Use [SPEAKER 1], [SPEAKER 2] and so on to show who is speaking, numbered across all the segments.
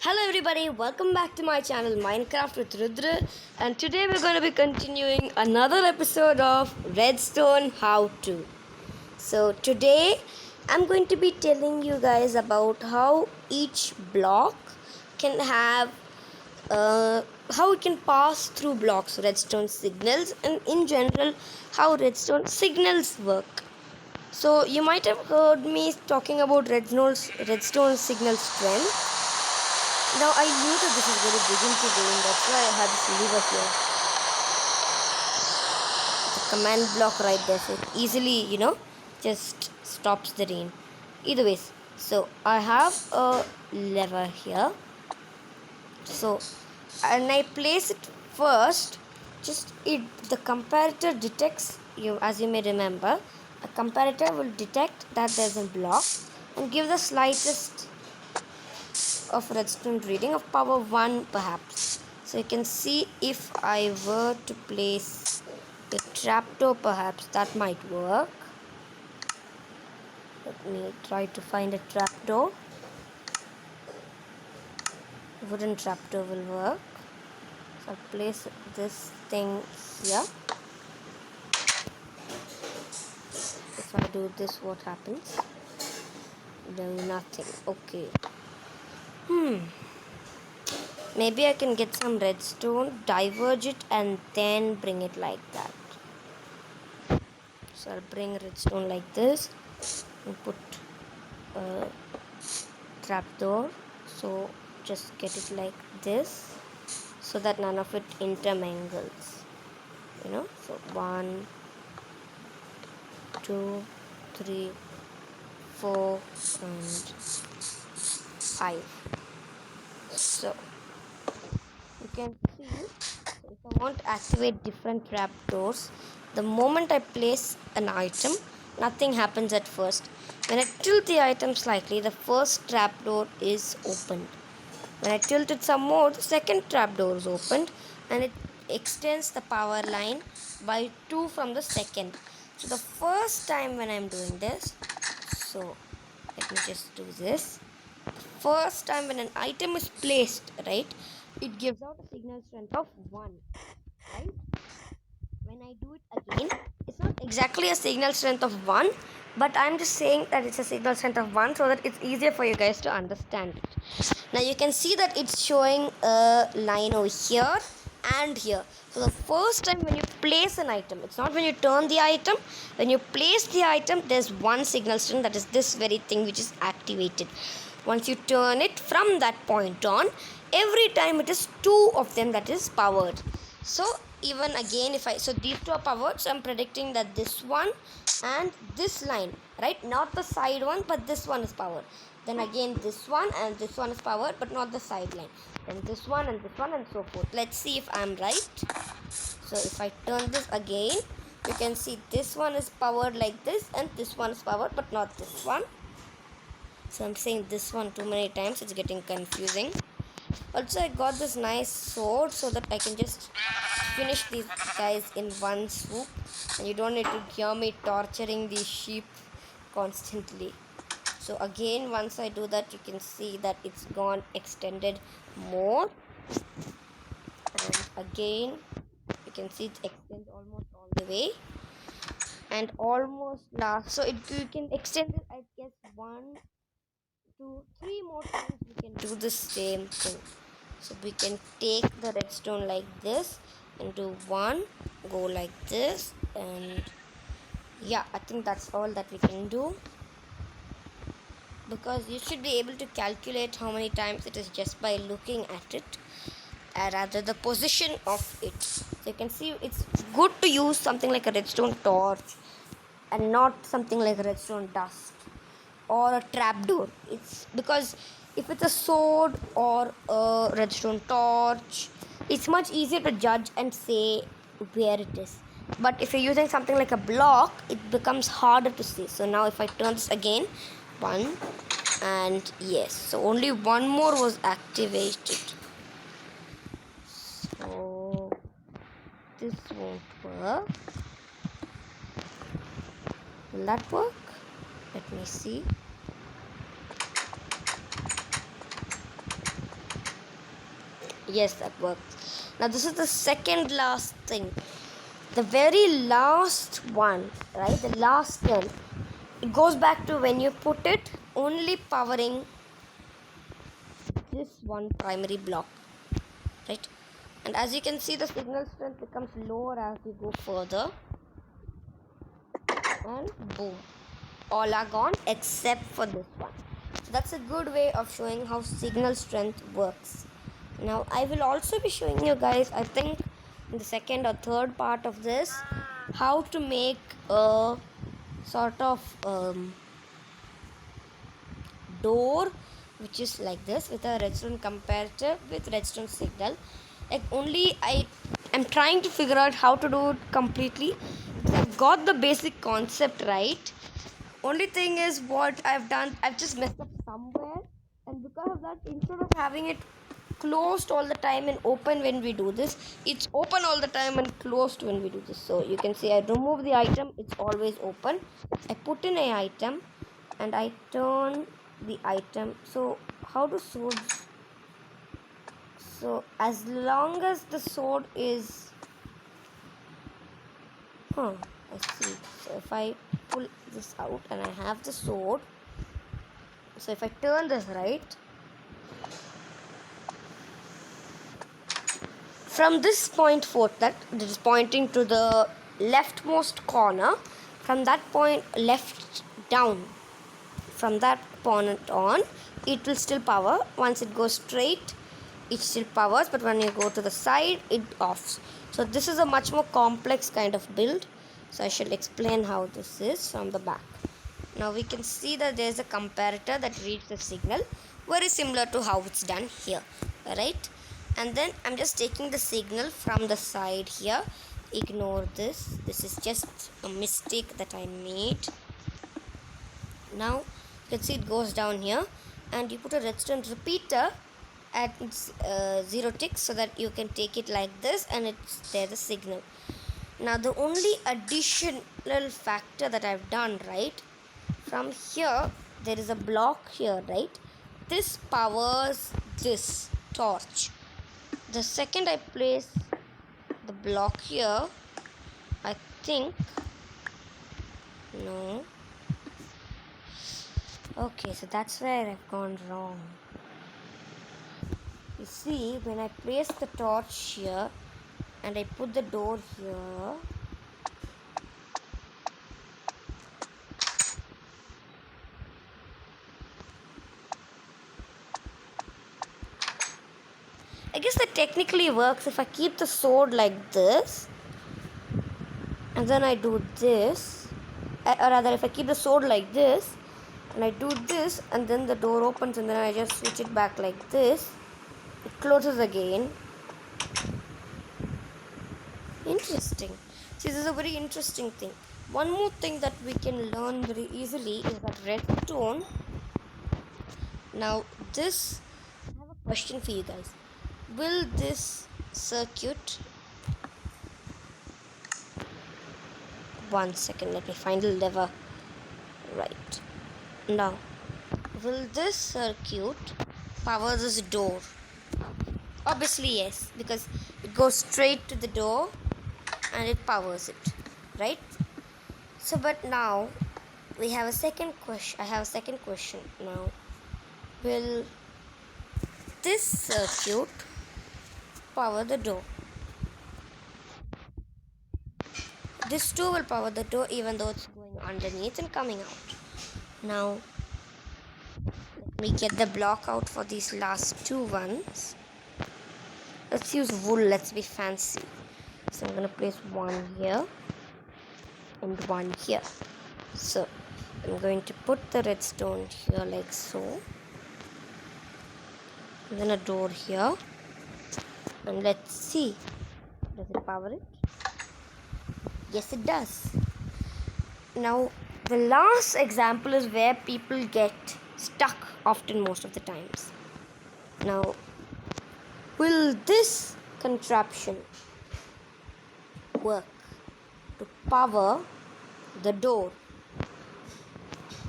[SPEAKER 1] Hello everybody, welcome back to my channel Minecraft with Rudra, and today we're going to be continuing another episode of Redstone How To. So today I'm going to be telling you guys about how each block can have how it can pass through blocks, redstone signals, and in general how redstone signals work. So you might have heard me talking about redstone signal strength. Now I knew that this is going to begin to rain, that's why I had this lever here. The command block right there, so it easily, just stops the rain. Either ways, so I have a lever here. So, and I place it first, the comparator detects, as you may remember, a comparator will detect that there's a block and give the slightest of redstone reading of power 1 perhaps. So you can see if I were to place a trapdoor, perhaps that might work. Let me try to find a trapdoor. Wooden trapdoor will work. So I'll place this thing here. If I do this, what happens? Do nothing. Okay. Maybe I can get some redstone, diverge it, and then bring it like that. So I'll bring redstone like this and put a trapdoor. So just get it like this so that none of it intermingles. So 1, 2, 3, 4, and 5. So you can see, if I want to activate different trapdoors, the moment I place an item, nothing happens at first. When I tilt the item slightly, the first trapdoor is opened. When I tilt it some more, the second trapdoor is opened, and it extends the power line by 2 from the second. So the first time when I'm doing this, so let me just do this. First time when an item is placed, right, it gives out a signal strength of 1, right? When I do it again, it's not exactly a signal strength of 1, but I'm just saying that it's a signal strength of 1 so that it's easier for you guys to understand it. Now you can see that it's showing a line over here and here. So the first time when you place an item, it's not when you turn the item. When you place the item, there's one signal strength, that is this very thing which is activated. Once you turn it from that point on, every time it is 2 of them that is powered. So even again, so these two are powered, so I'm predicting that this one and this line, right, not the side one, but this one is powered. Then again this one and this one is powered, but not the side line. Then this one and so forth. Let's see if I'm right. So if I turn this again, you can see this one is powered like this and this one is powered, but not this one. So I'm saying this one too many times, it's getting confusing. Also, I got this nice sword so that I can just finish these guys in one swoop, and you don't need to hear me torturing these sheep constantly. So again, once I do that, you can see that it's gone extended more, and again you can see it extends almost all the way and almost last. So you can extend it, I guess, 1, 2, 3 more times. We can do the same thing. So we can take the redstone like this and do 1, go like this, and yeah, I think that's all that we can do, because you should be able to calculate how many times it is just by looking at it, rather the position of it. So you can see it's good to use something like a redstone torch and not something like a redstone dust or a trapdoor. It's because if it's a sword or a redstone torch, it's much easier to judge and say where it is. But if you're using something like a block, it becomes harder to see. So now if I turn this again, 1, and yes, so only one more was activated. So this won't work. Will that work? Let me see. Yes, that works. Now this is the second last thing. The very last one, right? The last turn. It goes back to when you put it only powering this one primary block, right? And as you can see, the signal strength becomes lower as you go further. And boom, all are gone except for this one. So that's a good way of showing how signal strength works. Now I will also be showing you guys, I think in the second or third part of this, how to make a sort of door which is like this with a redstone comparator with redstone signal. Like only I am trying to figure out how to do it completely. I've got the basic concept right. Only thing is what I've done, I've just messed up somewhere, and because of that, instead of having it closed all the time and open when we do this, it's open all the time and closed when we do this. So you can see I remove the item, it's always open. I put in an item and I turn the item. So how do swords? So as long as the sword is I see. So if I pull this out and I have the sword, so if I turn this right, from this point forth, that is pointing to the leftmost corner, from that point left down, from that point on, it will still power. Once it goes straight, it still powers, but when you go to the side, it offs. So this is a much more complex kind of build. So I shall explain how this is from the back. Now we can see that there is a comparator that reads the signal, very similar to how it's done here, right? And then I'm just taking the signal from the side here. Ignore this. This is just a mistake that I made. Now you can see it goes down here, and you put a redstone repeater at its 0 ticks so that you can take it like this, and it's there the signal. Now the only additional factor that I've done, right, from here there is a block here, right? This powers this torch. The second I place the block here, I think, no, okay, so that's where I've gone wrong. You see, when I place the torch here and I put the door here, I guess that technically works if I keep the sword like this and then I do this, or rather if I keep the sword like this and I do this and then the door opens and then I just switch it back like this, it closes again. Interesting. See, this is a very interesting thing. One more thing that we can learn very easily is that redstone. Now this, I have a question for you guys. Will this circuit, one second, let me find the lever. Right. Now, will this circuit power this door? Obviously yes, because it goes straight to the door and it powers it, right? So but now we have a second question. I have a second question now. Will this circuit power the door? This too will power the door even though it's going underneath and coming out. Now let me get the block out for these last two ones. Let's use wool, let's be fancy. So I'm gonna place one here and one here. So I'm going to put the redstone here like so, and then a door here, and let's see, does it power it? Yes, it does. Now the last example is where people get stuck often, most of the times. Now will this contraption work to power the door?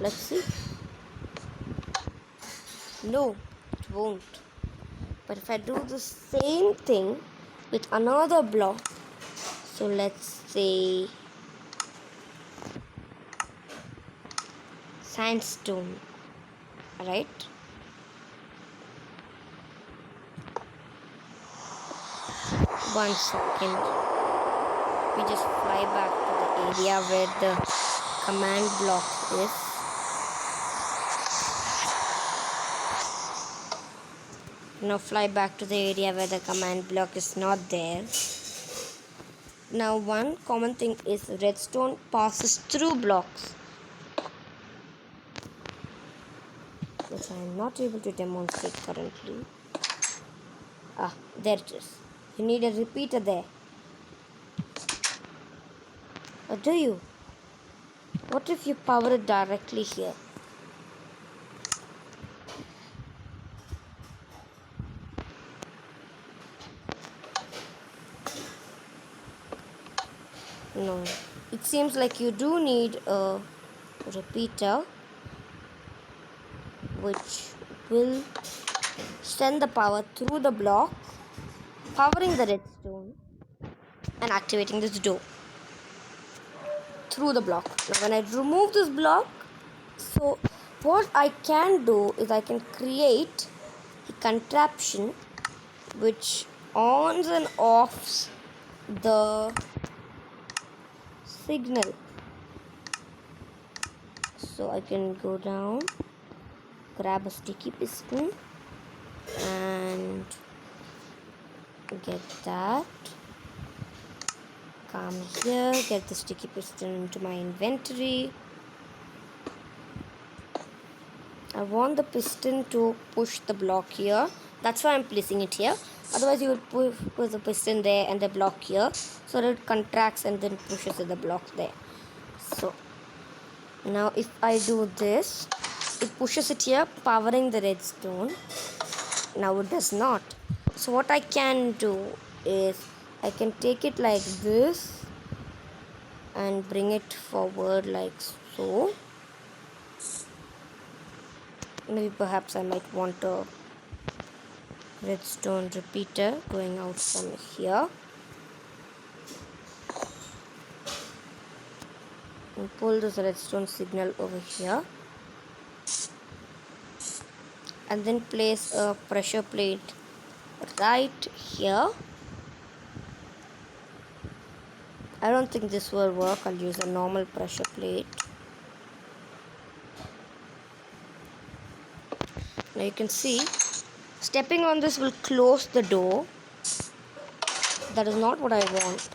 [SPEAKER 1] Let's see. No, it won't. But if I do the same thing with another block, so let's say sandstone, right? One second. We just fly back to the area where the command block is. Now fly back to the area where the command block is not there. Now one common thing is redstone passes through blocks, which I am not able to demonstrate currently. Ah, there it is. You need a repeater there. Or do you? What if you power it directly here? No. It seems like you do need a repeater which will send the power through the block, powering the redstone and activating this door through the block. Now when I remove this block, so what I can do is I can create a contraption which ons and offs the signal. So I can go down, grab a sticky piston and get that. Come here, get the sticky piston into my inventory. I want the piston to push the block here. That's why I'm placing it here. Otherwise, you would put the piston there and the block here, so that it contracts and then pushes the block there. So now if I do this, it pushes it here, powering the redstone. Now it does not. So what I can do is I can take it like this and bring it forward like so. Maybe perhaps I might want a redstone repeater going out from here. And pull this redstone signal over here. And then place a pressure plate right here. I don't think this will work. I'll use a normal pressure plate. Now you can see stepping on this will close the door. That is not what I want.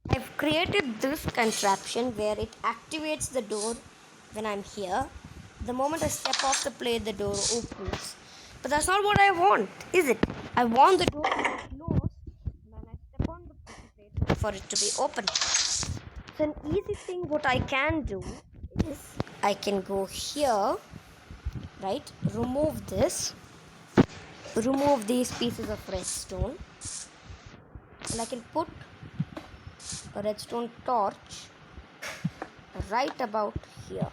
[SPEAKER 1] I've created this contraption where it activates the door when I'm here. The moment I step off the plate, the door opens. But that's not what I want, is it? I want the door to be closed when I step on the plate for it to be open. So an easy thing what I can do is I can go here, right? Remove this. Remove these pieces of redstone. And I can put a redstone torch right about here.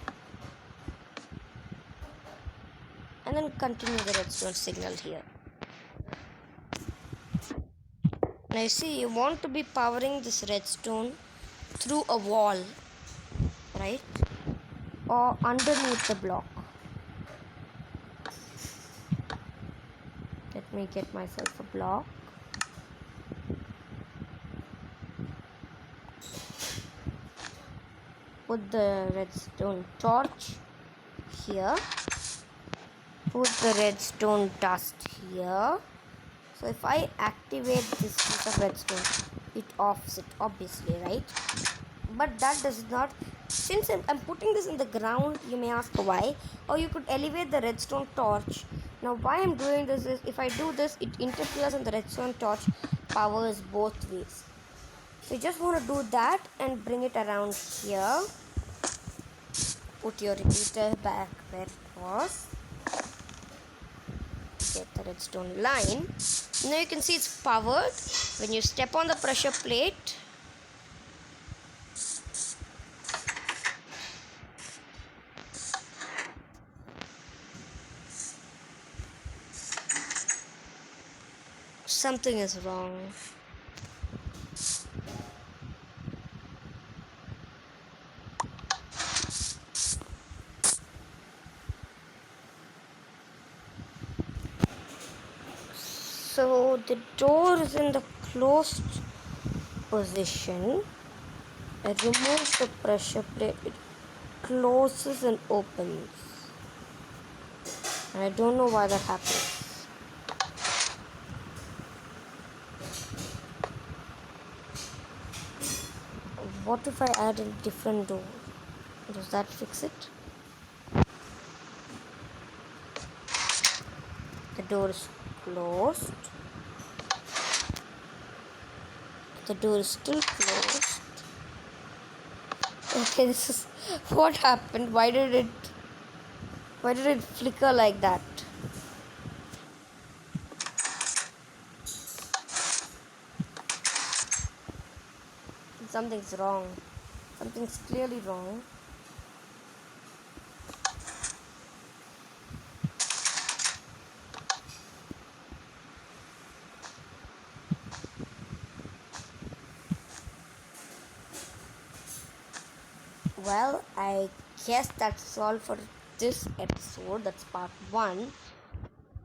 [SPEAKER 1] And then continue the redstone signal here. Now you see, you want to be powering this redstone through a wall, right? Or underneath the block. Let me get myself a block. Put the redstone torch here. Put the redstone dust here. So if I activate this piece of redstone, it offs it, obviously, right? But that does not. Since I'm putting this in the ground, you may ask why. Or you could elevate the redstone torch. Now why I'm doing this is, if I do this, it interferes and the redstone torch powers both ways. So you just want to do that and bring it around here. Put your repeater back where it was. Get the redstone line. Now you can see it's powered. When you step on the pressure plate, Something is wrong. So the door is in the closed position. I remove the pressure plate. It closes and opens. And I don't know why that happens. What if I add a different door? Does that fix it? The door is closed. The door is still closed. Okay, this is what happened. Why did it flicker like that? Something's wrong. Something's clearly wrong. Well, I guess that's all for this episode. That's part 1.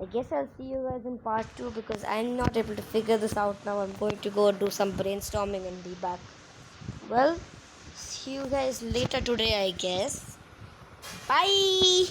[SPEAKER 1] I guess I'll see you guys in part 2 because I'm not able to figure this out now. I'm going to go do some brainstorming and be back. Well, see you guys later today, I guess. Bye!